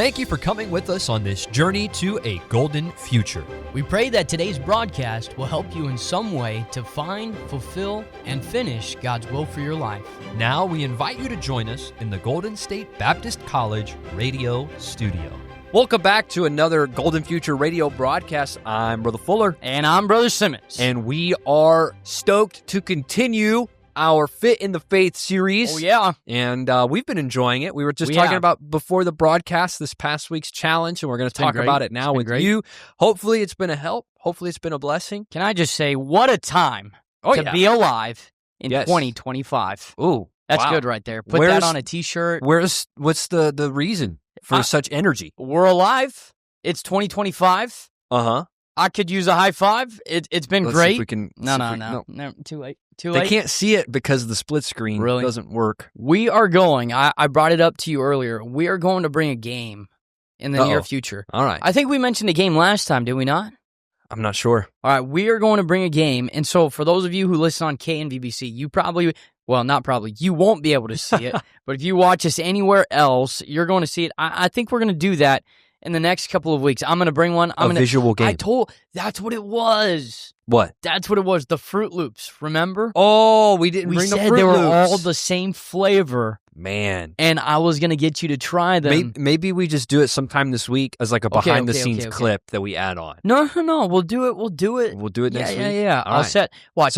Thank you for coming with us on this journey to a golden future. We pray that today's broadcast will help you in some way to find, fulfill, and finish God's will for your life. Now we invite you to join us in the Golden State Baptist College radio studio. Welcome back to another Golden Future radio broadcast. I'm Brother Fuller. And I'm Brother Simmons. And we are stoked to continue our Fit in the Faith series. Oh, yeah. And we've been enjoying it. We were just talking about before the broadcast this past week's challenge, and we're going to talk about it now with you. Hopefully it's been a help. Hopefully it's been a blessing. Can I just say, what a time to be alive in 2025. Ooh, that's good right there. Put that on a T-shirt. What's the reason for such energy? We're alive. It's 2025. Uh-huh. I could use a high five. It's been Let's great. See if we can, No, too late. They can't see it because the split screen doesn't work. We are going, I brought it up to you earlier, we are going to bring a game in the near future. All right. I think we mentioned a game last time, did we not? I'm not sure. All right, we are going to bring a game, and so for those of you who listen on KNVBC, you won't be able to see it, but if you watch us anywhere else, you're going to see it. I think we're going to do that in the next couple of weeks. I'm going to bring one. Visual game. That's what it was. What? That's what it was. The Fruit Loops, remember? Oh, we didn't bring the Fruit Loops. They were all the same flavor. Man. And I was going to get you to try them. Maybe we just do it sometime this week as like a behind-the-scenes clip that we add on. No. We'll do it. We'll do it next week? Yeah. All Set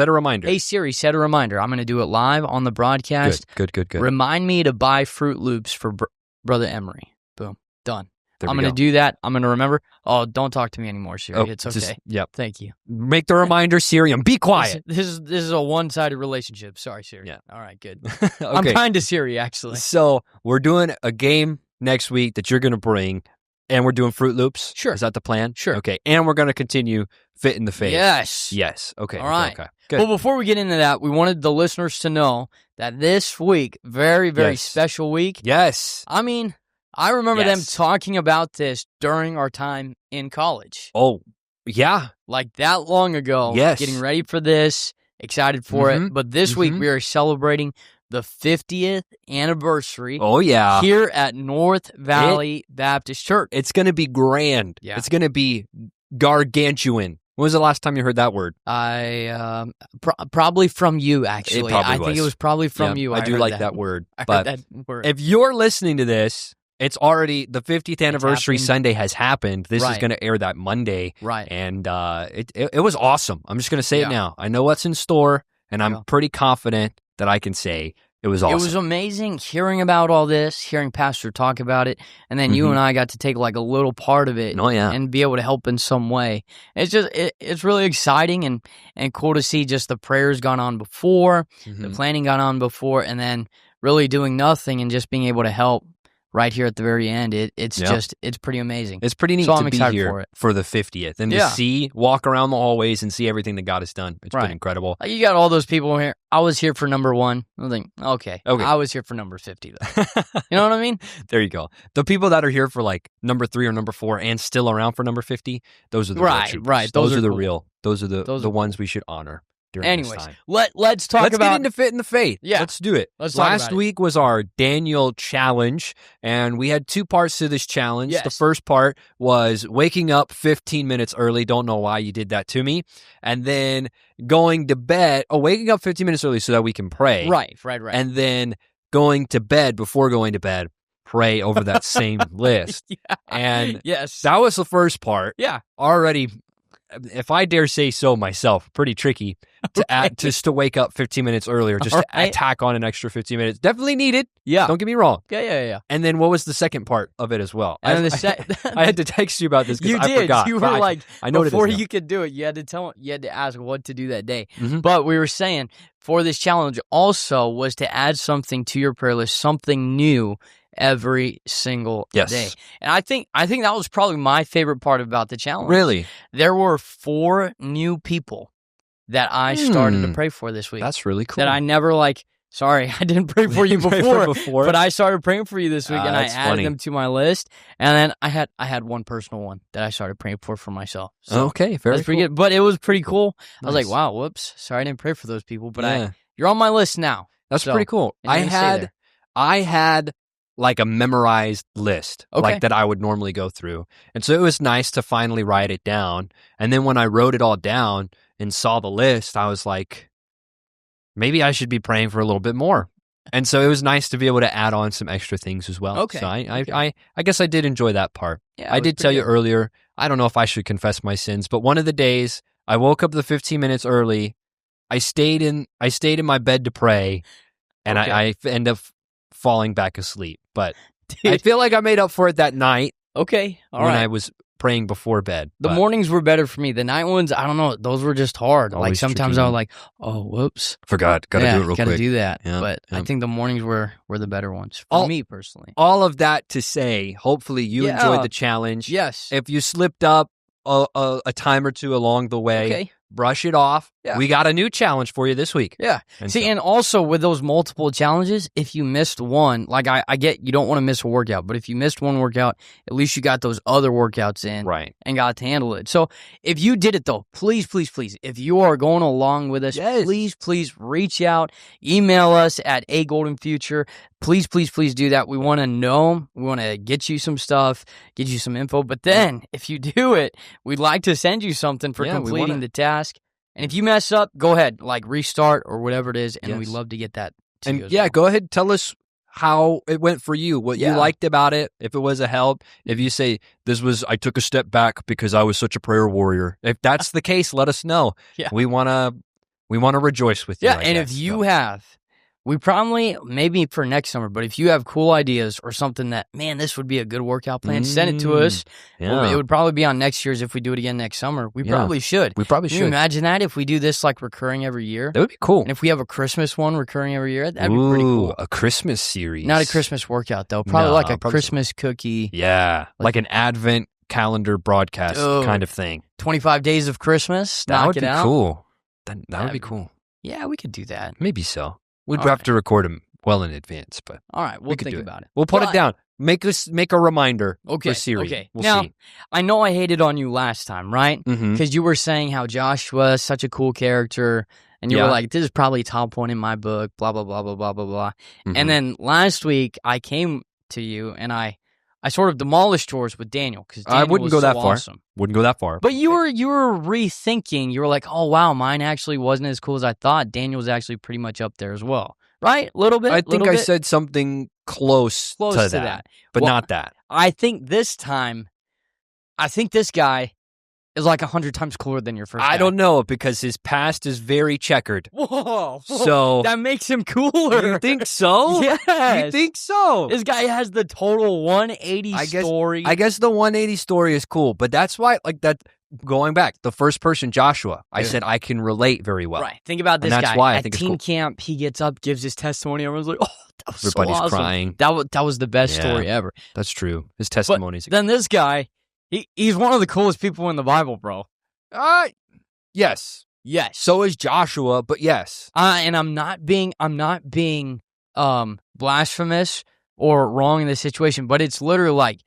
a reminder. Hey, Siri, set a reminder. I'm going to do it live on the broadcast. Good. Remind me to buy Fruit Loops for Brother Emery. Boom. Done. I'm going to do that. I'm going to remember. Oh, don't talk to me anymore, Siri. It's okay. Yep. Thank you. Make the reminder, Siri, and be quiet. This is a one-sided relationship. Sorry, Siri. Yeah. All right, good. Okay. I'm kind to Siri, actually. So we're doing a game next week that you're going to bring, and we're doing Fruit Loops. Sure. Is that the plan? Sure. Okay. And we're going to continue Fit in the Faith. Yes. Okay. All right. Okay. Good. Well, before we get into that, we wanted the listeners to know that this week, very, very special week. Yes. I mean, I remember them talking about this during our time in college. Oh, yeah. Like that long ago. Yes. Getting ready for this, excited for it. But this week we are celebrating the 50th anniversary. Oh, yeah. Here at North Valley Baptist Church. It's going to be grand. Yeah. It's going to be gargantuan. When was the last time you heard that word? Probably from you, actually. I think it was probably from you. I do like that word. I but heard that word. If you're listening to this, it's already, the 50th anniversary Sunday has happened. This is going to air that Monday. Right. And it was awesome. I'm just going to say it now. I know what's in store, and I'm pretty confident that I can say it was awesome. It was amazing hearing about all this, hearing Pastor talk about it, and then you and I got to take like a little part of it and be able to help in some way. It's just, it's really exciting and cool to see just the prayers gone on before, the planning gone on before, and then really doing nothing and just being able to help right here at the very end. It's just, it's pretty amazing. It's pretty neat to be here for the 50th and to walk around the hallways and see everything that God has done. It's been incredible. Like you got all those people here. I was here for number 1. I was like, okay. I was here for number 50 though. You know what I mean? There you go. The people that are here for like number 3 or number 4 and still around for number 50, those are the real troopers. Right. Those are the real. Those are the ones we should honor. Anyways, let's talk about... Let's get into Fit in the Faith. Yeah. Let's do it. Last week was our Daniel challenge, and we had 2 parts to this challenge. Yes. The first part was waking up 15 minutes early. Don't know why you did that to me. And then waking up 15 minutes early so that we can pray. Right. And then going to bed, before going to bed, pray over that same list. Yeah. And that was the first part. Yeah. Already... if I dare say so myself, pretty tricky to add, just to wake up 15 minutes earlier, just to tack on an extra 15 minutes. Definitely needed. Yeah. Don't get me wrong. Yeah. And then what was the second part of it as well? And I had to text you about this because I forgot. You were like, I know before you could do it, you had to ask what to do that day. Mm-hmm. But we were saying for this challenge also was to add something to your prayer list, something new every single day. And I think that was probably my favorite part about the challenge. Really? There were 4 new people that I started to pray for this week. That's really cool. That I never sorry, I didn't pray for you before, but I started praying for you this week and I added them to my list. And then I had one personal one that I started praying for myself. So okay, very that's pretty good. But it was pretty cool. Nice. I was like, wow, whoops. Sorry I didn't pray for those people, but you're on my list now. That's pretty cool. I had like a memorized list, like that I would normally go through. And so it was nice to finally write it down. And then when I wrote it all down and saw the list, I was like, maybe I should be praying for a little bit more. And so it was nice to be able to add on some extra things as well. Okay. So I guess I did enjoy that part. Yeah, I did tell you earlier, I don't know if I should confess my sins, but one of the days I woke up the 15 minutes early. I stayed in my bed to pray, and I end up falling back asleep. But I feel like I made up for it that night. Okay. All right. I was praying before bed. The mornings were better for me. The night ones, I don't know. Those were just hard. Like sometimes I was like, oh, whoops. Forgot. Got to do it real quick. Got to do that. Yeah, but I think the mornings were the better ones for me personally. All of that to say, hopefully you enjoyed the challenge. Yes. If you slipped up a time or two along the way, brush it off. Yeah. We got a new challenge for you this week. Yeah. And also with those multiple challenges, if you missed one, like I get you don't want to miss a workout, but if you missed one workout, at least you got those other workouts in and got to handle it. So if you did it though, please, if you are going along with us, please reach out, email us at agoldenfuture. Please do that. We want to know. We want to get you some stuff, get you some info. But then if you do it, we'd like to send you something for completing the task. And if you mess up, go ahead, like restart or whatever it is, and we'd love to get that to you as well. Go ahead, tell us how it went for you, what you liked about it, if it was a help. If you say, I took a step back because I was such a prayer warrior. If that's the case, let us know. Yeah. We want to rejoice with you. Yeah, and if you have, we probably, maybe for next summer, but if you have cool ideas or something that, man, this would be a good workout plan, send it to us. Yeah. It would probably be on next year's if we do it again next summer. We probably should. Can you imagine that if we do this like recurring every year? That would be cool. And if we have a Christmas one recurring every year, that'd be pretty cool. A Christmas series. Not a Christmas workout, though. Probably a Christmas cookie. Yeah, like an Advent calendar broadcast kind of thing. 25 days of Christmas. That would be cool. That would be cool. Yeah, we could do that. Maybe so. We'd have to record them well in advance, but all right, we'll think about it. We'll put it down. Make a reminder for Siri. Okay. We'll see. I know I hated on you last time, right? Because you were saying how Joshua is such a cool character, and you were like, "This is probably top one in my book." Blah blah blah blah blah blah blah. And then last week I came to you and I sort of demolished yours with Daniel because I wouldn't go that far. Awesome. Wouldn't go that far. But you were rethinking. You were like, "Oh wow, mine actually wasn't as cool as I thought. Daniel's actually pretty much up there as well." Right? A little bit? I think I said something close to that. But not that. I think this guy is like 100 times cooler than your first guy. I don't know, because his past is very checkered. Whoa. So that makes him cooler. You think so? Yes. You think so? This guy has the total 180 story. I guess the 180 story is cool, but that's why, like that, going back, the first person, Joshua, I said I can relate very well. Right. Think about this guy. That's why I think think it's cool. At team camp, he gets up, gives his testimony. Everyone's like, oh, that was Everybody's so awesome. Crying. That was the best story ever. That's true. His testimonies. Then this guy, he's one of the coolest people in the Bible, bro. Yes. So is Joshua, but yes. And I'm not being blasphemous or wrong in this situation, but it's literally like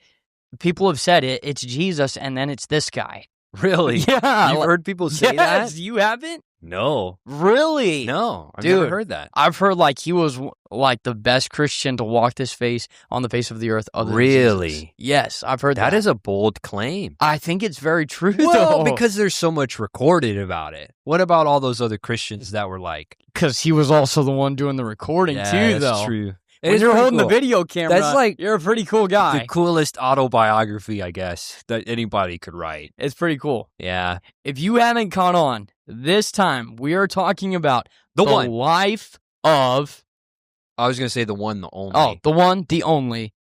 people have said it's Jesus and then it's this guy. Really? Yeah. You've heard people say that? You haven't? No. Really? No. I've never heard that. I've heard like he was like the best Christian to walk this face on the face of the earth. Really? Yes, I've heard that. That is a bold claim. I think it's very true, though. Because there's so much recorded about it. What about all those other Christians that were like... Because he was also the one doing the recording too, though. That's true. When you're holding the video camera, that's like, you're a pretty cool guy. The coolest autobiography, I guess, that anybody could write. It's pretty cool. Yeah. If you haven't caught on, this time we are talking about the life of... I was going to say the one, the only. Oh, the one, the only.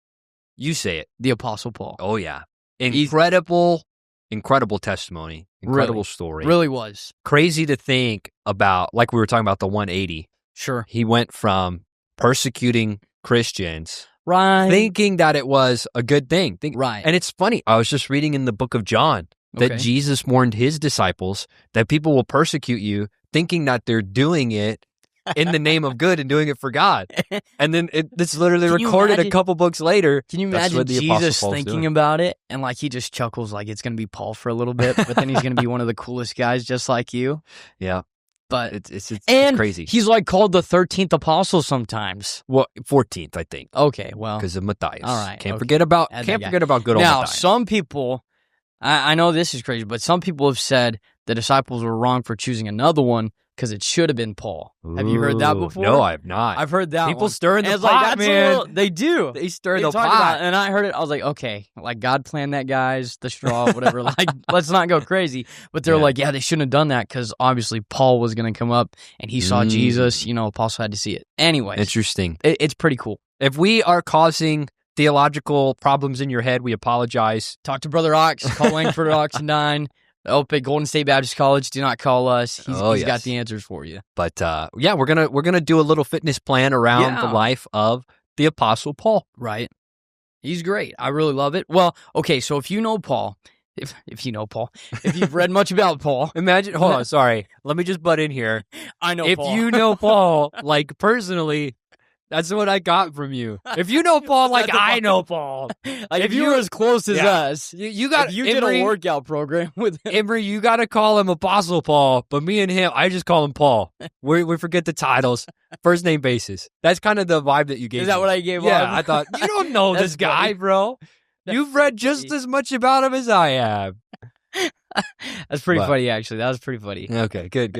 You say it. The Apostle Paul. Oh, yeah. Incredible testimony. Incredible story. Really was. Crazy to think about, like we were talking about the 180. Sure. He went from persecuting Christians, right, thinking that it was a good thing. Right. And it's funny, I was just reading in the book of John that Jesus warned his disciples that people will persecute you thinking that they're doing it in the name of good and doing it for God. And then it's literally recorded a couple books later. Can you imagine Jesus thinking about it and like he just chuckles like it's going to be Paul for a little bit, but then he's going to be one of the coolest guys just like you? Yeah. But it's crazy. He's like called the 13th apostle sometimes. Well, 14th, I think. Okay, well, because of Matthias. All right, can't forget about good old Matthias. Now, some people, I know this is crazy, but some people have said the disciples were wrong for choosing another one because it should have been Paul. Have you heard that before? No, I have not. I've heard that. People stir in the pot, man. They do. They stir the pot. And I heard it. I was like, okay, like God planned that, guys. The straw, whatever. Like, let's not go crazy. But they're like, yeah, they shouldn't have done that because obviously Paul was going to come up and he saw Jesus. Apostle had to see it. Anyways, interesting. It's pretty cool. If we are causing theological problems in your head, we apologize. Talk to Brother Ox. Call Langford Ox 9. At Golden State Baptist College. Do not call us. He's got the answers for you. But we're gonna do a little fitness plan around the life of the Apostle Paul. Right. He's great. I really love it. Well, okay, so if you know Paul, if you know Paul, if you've read much about Paul, hold on, sorry. Let me just butt in here. I know if Paul. If you know Paul, like personally, that's what I got from you. If you know Paul like I know Paul. Like if you were as close as us. You got if you did a workout program with him. Emery, you got to call him Apostle Paul, but me and him, I just call him Paul. We forget the titles. First name basis. That's kind of the vibe that you gave Is that me. what I gave Yeah, off? I thought, you don't know this guy, bro. You've read just as much about him as I have. That's pretty funny, actually. That was pretty funny. Okay, good.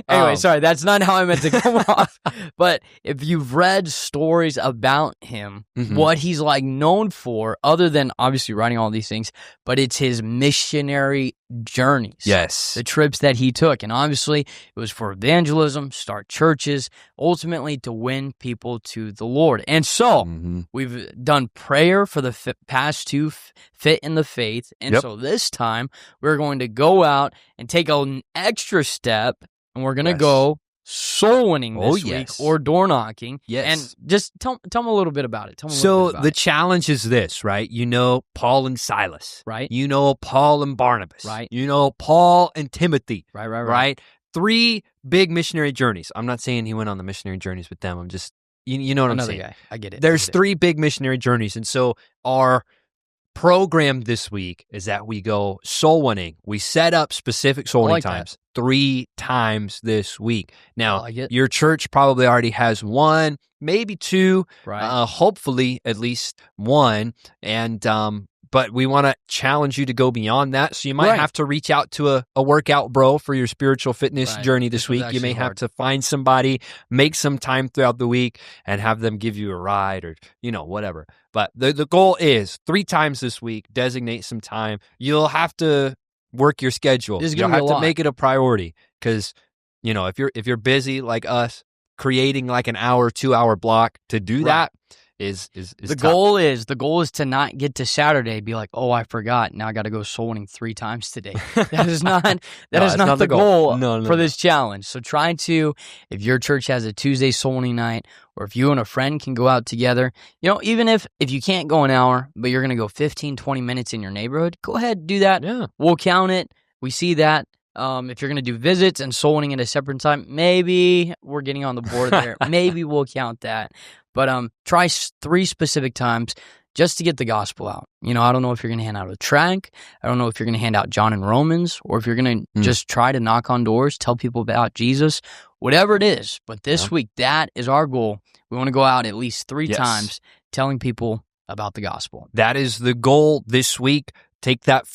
Anyway, sorry, that's not how I meant to come off. But if you've read stories about him, what he's like known for, other than obviously writing all these things, but it's his missionary journeys. Yes. The trips that he took. And obviously, it was for evangelism, start churches, ultimately to win people to the Lord. And so, we've done prayer for the past two, fit in the faith. And so this time, we're going to go out and take an extra step, and we're going to go soul winning this week or door knocking. Yes. And just tell them a little bit about it. The challenge is this, right? You know Paul and Silas. Right. You know Paul and Barnabas. Right. You know Paul and Timothy. Right. 3 big missionary journeys. I'm not saying he went on the missionary journeys with them. I'm just, you know what I'm saying. Another guy. I get it. There's 3 big missionary journeys. And so our program this week is that we go soul winning. We set up specific soul winning times 3 times this week. Now, your church probably already has 1, maybe 2, hopefully at least 1. And but we want to challenge you to go beyond that. So you might have to reach out to a workout bro for your spiritual fitness journey this week. You may have to find somebody, make some time throughout the week, and have them give you a ride or, whatever. But the goal is 3 times this week, designate some time. You'll have to work your schedule. You'll have to make it a priority because, if you're busy like us, creating like an hour, 2-hour block to do that is the goal is to not get to Saturday be like, oh, I forgot, now I got to go soul winning 3 times today. That is not the goal for this challenge. So try to, if your church has a Tuesday soul winning night, or if you and a friend can go out together, even if you can't go an hour, but you're going to go 15-20 minutes in your neighborhood, go ahead and do that. We'll count it. We see that. If you're going to do visits and soul winning at a separate time, maybe we're getting on the board there. Maybe we'll count that. But try 3 specific times just to get the gospel out. I don't know if you're going to hand out a tract. I don't know if you're going to hand out John and Romans, or if you're going to just try to knock on doors, tell people about Jesus, whatever it is. But this week, that is our goal. We want to go out at least 3 times telling people about the gospel. That is the goal this week. Take that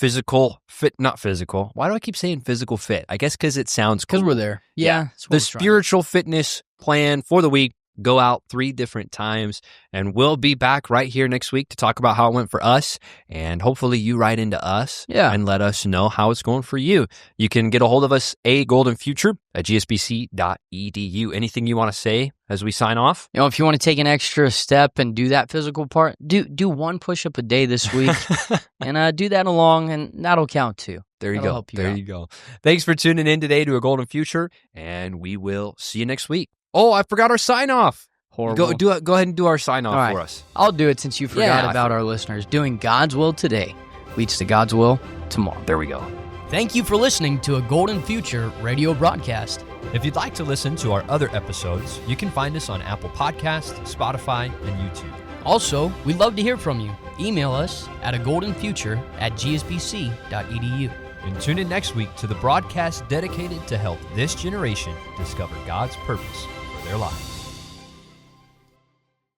not physical. Why do I keep saying physical fit? I guess because it sounds cool. Because we're there. Yeah. The spiritual fitness plan for the week. Go out 3 different times, and we'll be back right here next week to talk about how it went for us, and hopefully you write into us and let us know how it's going for you. You can get a hold of us, goldenfuture@gsbc.edu. Anything you want to say as we sign off? If you want to take an extra step and do that physical part, do 1 push-up a day this week, and do that along, and that'll count too. There you go. There you go. Thanks for tuning in today to A Golden Future, and we will see you next week. Oh, I forgot our sign-off. Horrible. Go ahead and do our sign-off for us. I'll do it since you forgot about our listeners. Doing God's will today leads to God's will tomorrow. There we go. Thank you for listening to A Golden Future radio broadcast. If you'd like to listen to our other episodes, you can find us on Apple Podcasts, Spotify, and YouTube. Also, we'd love to hear from you. Email us at agoldenfuture@gsbc.edu. And tune in next week to the broadcast dedicated to help this generation discover God's purpose for their lives.